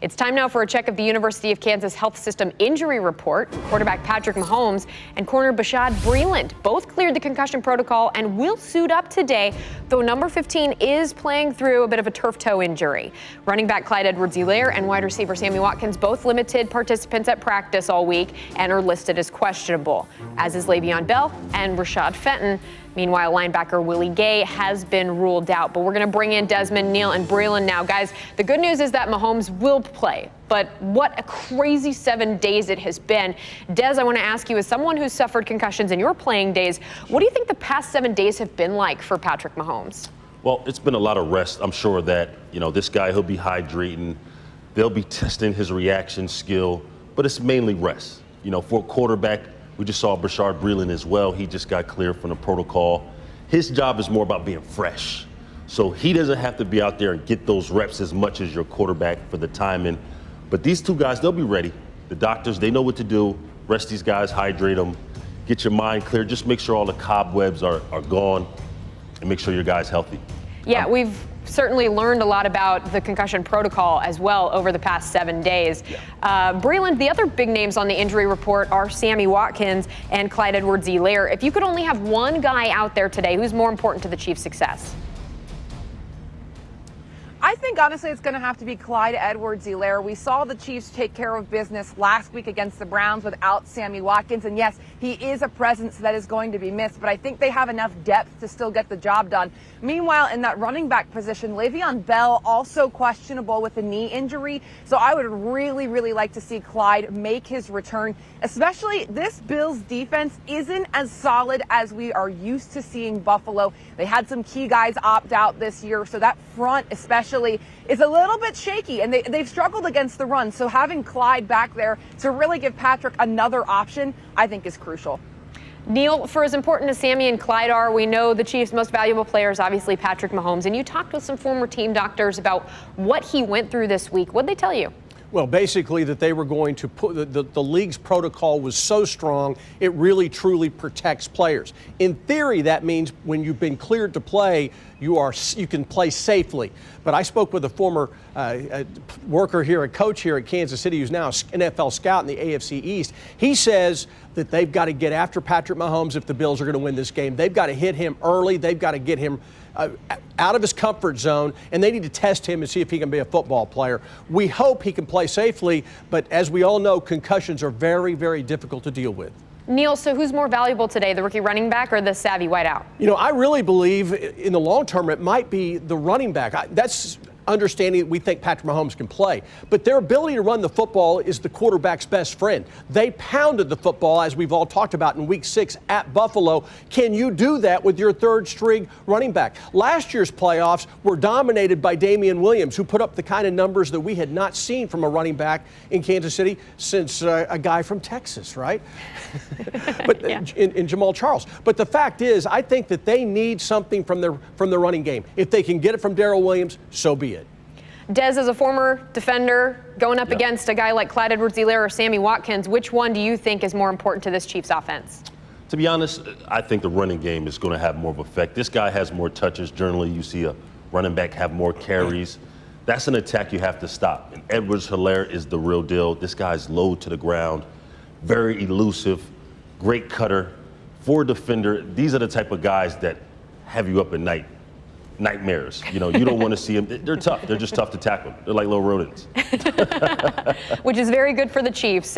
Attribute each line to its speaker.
Speaker 1: It's time now for a check of the University of Kansas Health System injury report. Quarterback Patrick Mahomes and corner Bashuad Breeland both cleared the concussion protocol and will suit up today, though number 15 is playing through a bit of a turf toe injury. Running back Clyde Edwards-Helaire and wide receiver Sammy Watkins both limited participants at practice all week and are listed as questionable, as is Le'Veon Bell and Rashad Fenton. Meanwhile, linebacker Willie Gay has been ruled out. But we're going to bring in Desmond, Neal, and Breeland now. Guys, the good news is that Mahomes will play. But what a crazy 7 days it has been. Des, I want to ask you, as someone who's suffered concussions in your playing days, what do you think the past 7 days have been like for Patrick Mahomes?
Speaker 2: Well, it's been a lot of rest. I'm sure that, this guy, he'll be hydrating. They'll be testing his reaction skill. But it's mainly rest. For a quarterback, we just saw Bashuad Breeland as well. He just got cleared from the protocol. His job is more about being fresh. So he doesn't have to be out there and get those reps as much as your quarterback for the timing. But these two guys, they'll be ready. The doctors, they know what to do. Rest these guys, hydrate them, get your mind clear. Just make sure all the cobwebs are gone and make sure your guy's healthy.
Speaker 1: Yeah, we've certainly learned a lot about the concussion protocol as well over the past 7 days. Yeah. Breeland, the other big names on the injury report are Sammy Watkins and Clyde Edwards-Helaire. If you could only have one guy out there today, who's more important to the Chiefs' success?
Speaker 3: I think, honestly, it's going to have to be Clyde Edwards-Helaire. We saw the Chiefs take care of business last week against the Browns without Sammy Watkins. And yes, he is a presence that is going to be missed, but I think they have enough depth to still get the job done. Meanwhile, in that running back position, Le'Veon Bell also questionable with a knee injury. So I would really, really like to see Clyde make his return, especially this Bills defense isn't as solid as we are used to seeing Buffalo. They had some key guys opt out this year, so that front especially is a little bit shaky, and they've struggled against the run. So having Clyde back there to really give Patrick another option, I think is crucial.
Speaker 1: Neal, for as important as Sammy and Clyde are, we know the Chiefs' most valuable player is obviously Patrick Mahomes. And you talked with some former team doctors about what he went through this week. What'd they tell you?
Speaker 4: Well, basically that they were going to put the league's protocol was so strong, it really truly protects players. In theory, that means when you've been cleared to play, you can play safely. But I spoke with a former worker here, a coach here at Kansas City, who's now an NFL scout in the AFC East. He says that they've got to get after Patrick Mahomes if the Bills are going to win this game. They've got to hit him early. They've got to get him out of his comfort zone, and they need to test him and see if he can be a football player. We hope he can play safely, but as we all know, concussions are very, very difficult to deal with.
Speaker 1: Neal, so who's more valuable today, the rookie running back or the savvy wideout?
Speaker 4: I really believe in the long term it might be the running back. That's understanding we think Patrick Mahomes can play. But their ability to run the football is the quarterback's best friend. They pounded the football, as we've all talked about, in Week 6 at Buffalo. Can you do that with your third-string running back? Last year's playoffs were dominated by Damian Williams, who put up the kind of numbers that we had not seen from a running back in Kansas City since a guy from Texas, right? But yeah. in Jamal Charles. But the fact is, I think that they need something from the running game. If they can get it from Darrell Williams, so be it.
Speaker 1: Des, as a former defender, going up against a guy like Clyde Edwards-Helaire or Sammy Watkins, which one do you think is more important to this Chiefs offense?
Speaker 2: To be honest, I think the running game is going to have more of an effect. This guy has more touches. Generally, you see a running back have more carries. That's an attack you have to stop. And Edwards-Helaire is the real deal. This guy's low to the ground, very elusive, great cutter, forward defender. These are the type of guys that have you up at night. Nightmares. You don't want to see them. They're tough. They're just tough to tackle. They're like little rodents.
Speaker 1: Which is very good for the Chiefs.